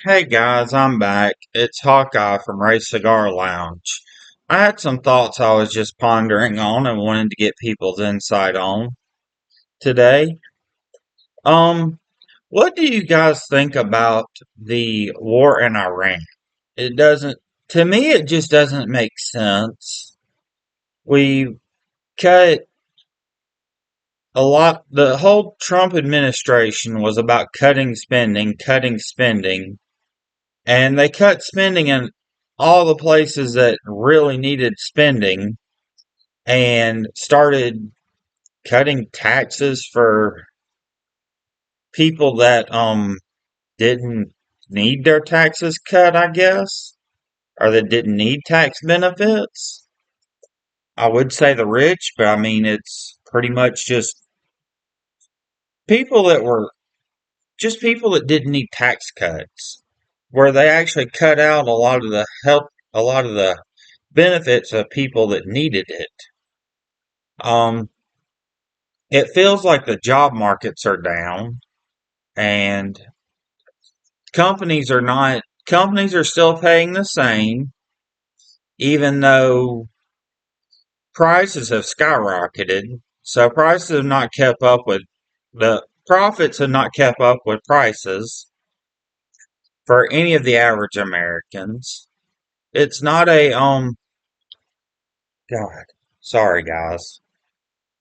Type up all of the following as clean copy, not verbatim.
Hey guys, I'm back. It's Hawkeye from Ray Cigar Lounge. I had some thoughts I was just pondering on and wanted to get people's insight on today. Um, what do you guys think about the war in Iran? It doesn't, to me, it just doesn't make sense. We cut the whole Trump administration was about cutting spending. And they cut spending in all the places that really needed spending and started cutting taxes for people that didn't need their taxes cut, I guess, or that didn't need tax benefits. I would say the rich, but I mean it's pretty much people that were just people that didn't need tax cuts, where they actually cut out a lot of the benefits of people that needed it. Um, it feels like the job markets are down and companies are still paying the same, even though prices have skyrocketed. So prices have not kept up with the profits have not kept up with prices for any of the average Americans. It's not a God, sorry guys.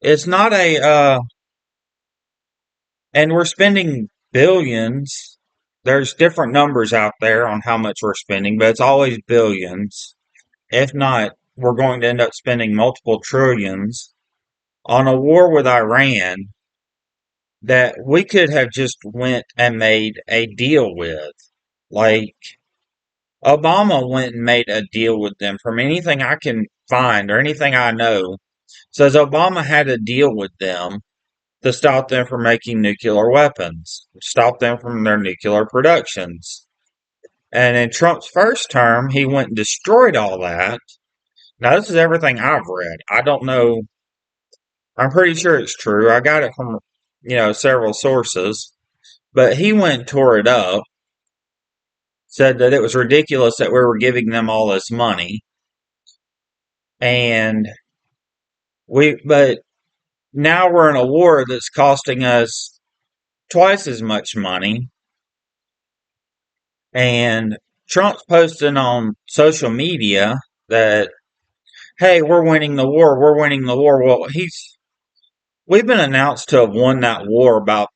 It's not a and we're spending billions. There's different numbers out there on how much we're spending, but it's always billions. If not, we're going to end up spending multiple trillions on a war with Iran that we could have just went and made a deal with. Like Obama went and made a deal with them. From anything I can find or anything I know, says Obama had a deal with them to stop them from making nuclear weapons, stop them from their nuclear productions. And in Trump's first term, he went and destroyed all that. Now, this is everything I've read. I don't know. I'm pretty sure it's true. I got it from, several sources. But he went and tore it up, said that it was ridiculous that we were giving them all this money. And but now we're in a war that's costing us twice as much money. And Trump's posting on social media that, hey, we're winning the war, we're winning the war. Well, we've been announced to have won that war about,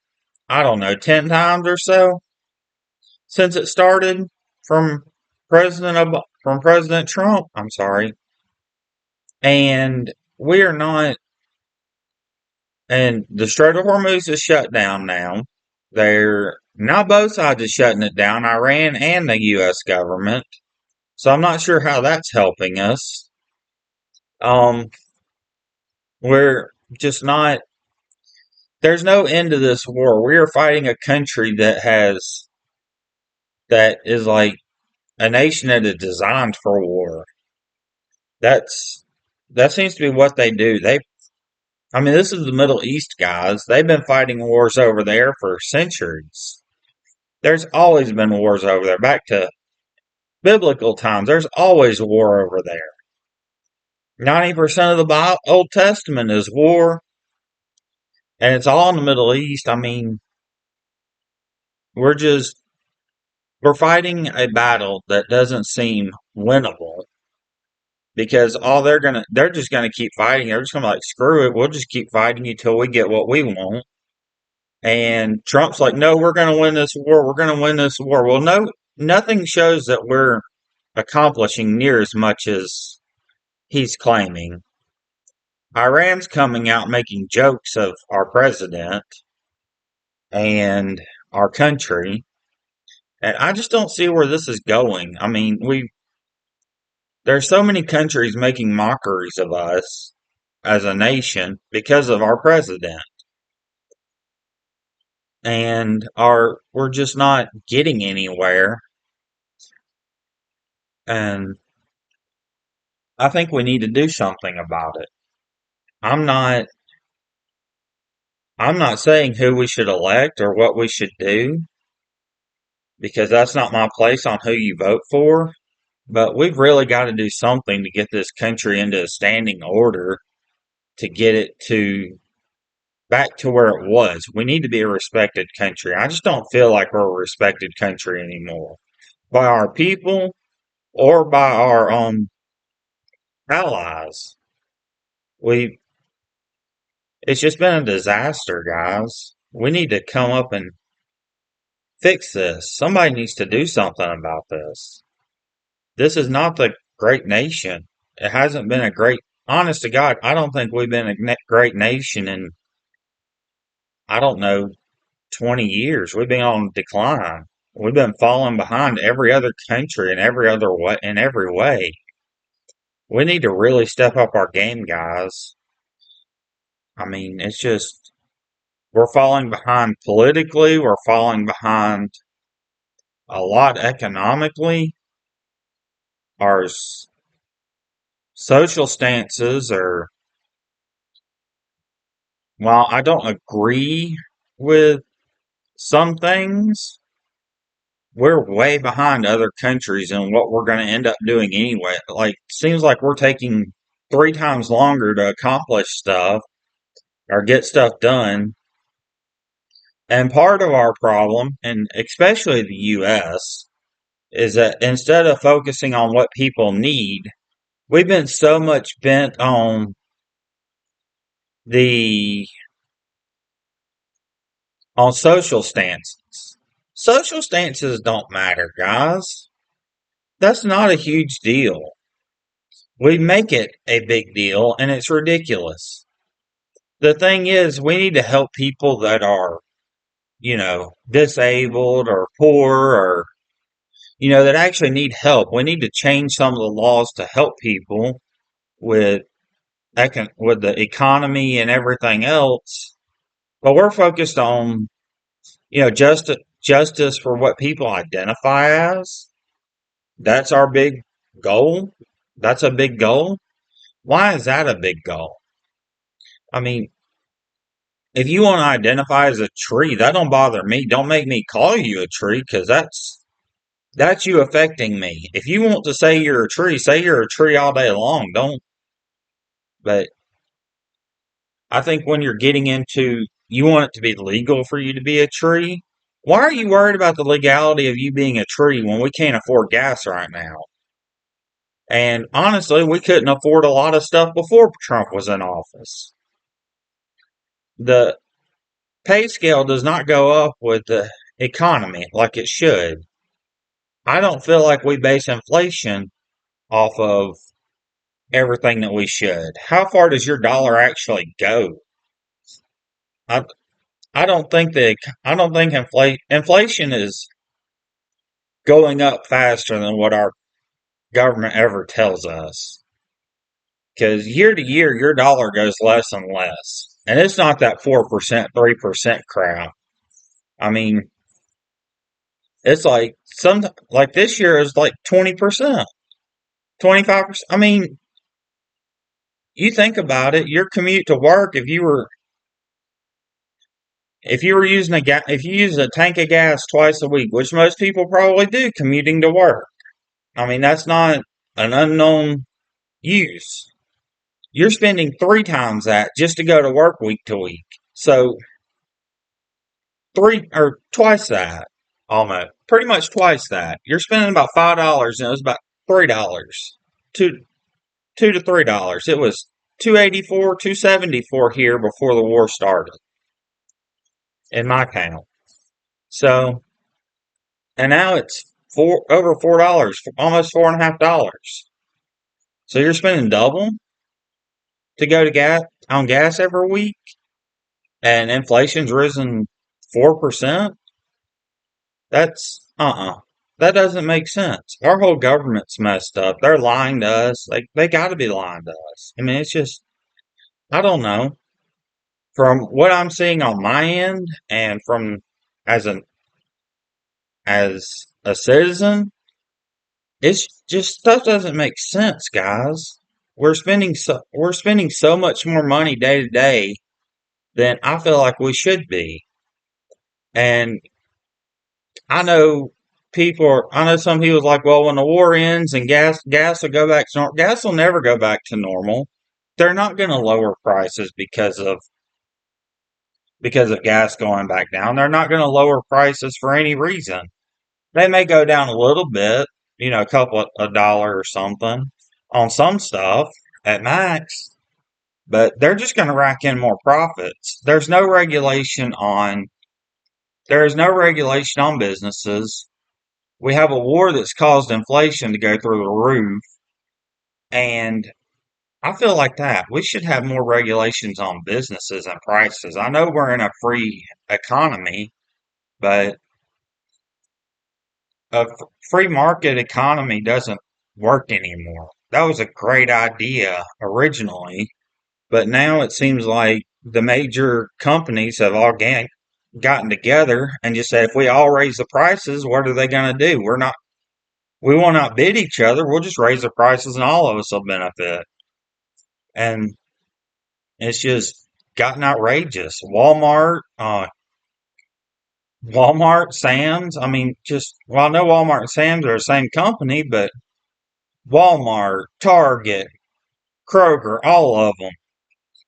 I don't know, 10 times or so since it started from from President Trump. I'm sorry. And we are not, and the Strait of Hormuz is shut down now. They're now both sides are shutting it down, Iran and the U.S. government. So I'm not sure how that's helping us. Um, we're just not. There's no end to this war. We are fighting a country that is like a nation that is designed for war. That's that seems to be what they do. I mean, this is the Middle East, guys. They've been fighting wars over there for centuries. There's always been wars over there. Back to biblical times, there's always war over there. 90% of the Old Testament is war, and it's all in the Middle East. I mean, we're just we're fighting a battle that doesn't seem winnable because they're just gonna keep fighting. They're just gonna be like, screw it, we'll just keep fighting you till we get what we want. And Trump's like, no, we're gonna win this war. We're gonna win this war. Well, no, nothing shows that we're accomplishing near as much as he's claiming. Iran's coming out making jokes of our president and our country. And I just don't see where this is going. I mean, there's so many countries making mockeries of us as a nation because of our president. And we're just not getting anywhere. And I think we need to do something about it. I'm not I'm not saying who we should elect or what we should do, because that's not my place on who you vote for. But we've really got to do something to get this country into a standing order to get it to back to where it was. We need to be a respected country. I just don't feel like we're a respected country anymore by our people or by our allies. We It's just been a disaster, guys. We need to come up and fix this. Somebody needs to do something about this. This is not the great nation. It hasn't been a great, honest to God, I don't think we've been a great nation in, I don't know, 20 years. We've been on decline. We've been falling behind every other country in every other way, in every way. We need to really step up our game, guys. I mean, it's just, we're falling behind politically. We're falling behind a lot economically. Our social stances are, while I don't agree with some things, we're way behind other countries in what we're going to end up doing anyway. Like, seems like we're taking 3 times longer to accomplish stuff or get stuff done. And part of our problem, and especially the US, is that instead of focusing on what people need, we've been so much bent the on social stances. Social stances don't matter, guys. That's not a huge deal. We make it a big deal and it's ridiculous. The thing is, we need to help people that are, disabled or poor or, that actually need help. We need to change some of the laws to help people with with the economy and everything else. But we're focused on, justice for what people identify as. That's our big goal. That's a big goal. Why is that a big goal? I mean, if you want to identify as a tree, that don't bother me. Don't make me call you a tree because that's you affecting me. If you want to say you're a tree, say you're a tree all day long. Don't. But I think when you're getting into, you want it to be legal for you to be a tree. Why are you worried about the legality of you being a tree when we can't afford gas right now? And honestly, we couldn't afford a lot of stuff before Trump was in office. The pay scale does not go up with the economy like it should. I don't feel like we base inflation off of everything that we should. How far does your dollar actually go? I I don't think inflation is going up faster than what our government ever tells us. Because year to year, your dollar goes less and less. And it's not that 4%, 3% crap. I mean, it's like this year is like 20%, 25%. I mean, you think about it, your commute to work, if you were using if you use a tank of gas twice a week, which most people probably do commuting to work. I mean, that's not an unknown use. You're spending 3 times that just to go to work week to week. So twice that, almost, pretty much twice that. You're spending about $5, and it was about $3, $2 to $3. It was 284, 274 here before the war started in my town. So, and now it's over $4, almost $4.50. So you're spending double to go to gas every week, and inflation's risen 4%. That's that doesn't make sense. Our whole government's messed up. They're lying to us. They got to be lying to us. I mean, it's just, I don't know. From what I'm seeing on my end, and from as an as a citizen, it's just stuff doesn't make sense, guys. We're spending so much more money day to day than I feel like we should be. And I know I know some people's like, well, when the war ends and gas will go back to normal. Gas will never go back to normal. They're not going to lower prices because of gas going back down. They're not going to lower prices for any reason. They may go down a little bit, a couple of a dollar or something on some stuff at max, but they're just going to rack in more profits. There is no regulation on businesses. We have a war that's caused inflation to go through the roof, and I feel like that we should have more regulations on businesses and prices. I know we're in a free economy, but a free market economy doesn't work anymore. That was a great idea originally, but now it seems like the major companies have all gotten together and just said, if we all raise the prices, what are they going to do? We won't outbid each other. We'll just raise the prices and all of us will benefit. And it's just gotten outrageous. Walmart, Sam's. I mean, I know Walmart and Sam's are the same company, but Walmart, Target, Kroger, all of them.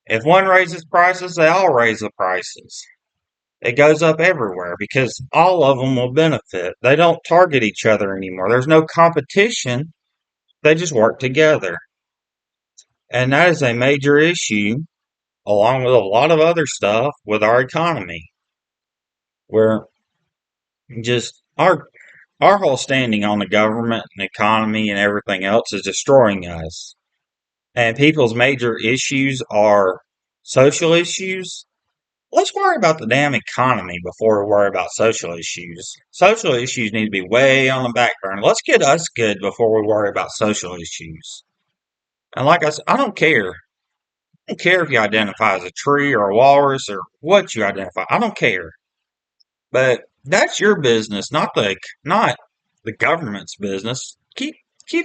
If one raises prices, they all raise the prices. It goes up everywhere because all of them will benefit. They don't target each other anymore. There's no competition. They just work together. And that is a major issue, along with a lot of other stuff with our economy, where just our whole standing on the government and economy and everything else is destroying us. And people's major issues are social issues. Let's worry about the damn economy before we worry about social issues. Social issues need to be way on the back burner. Let's get us good before we worry about social issues. And like I said, I don't care. I don't care if you identify as a tree or a walrus or what you identify. I don't care. But that's your business, not the government's business. Keep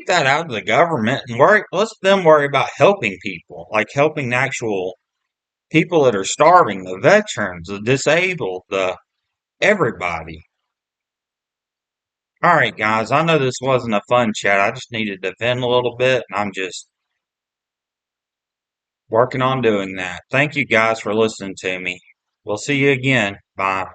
that out of the government and let them worry about helping people, like helping the actual people that are starving, the veterans, the disabled, the everybody. All right, guys, I know this wasn't a fun chat. I just needed to vent a little bit, and I'm just working on doing that. Thank you guys for listening to me. We'll see you again. Bye.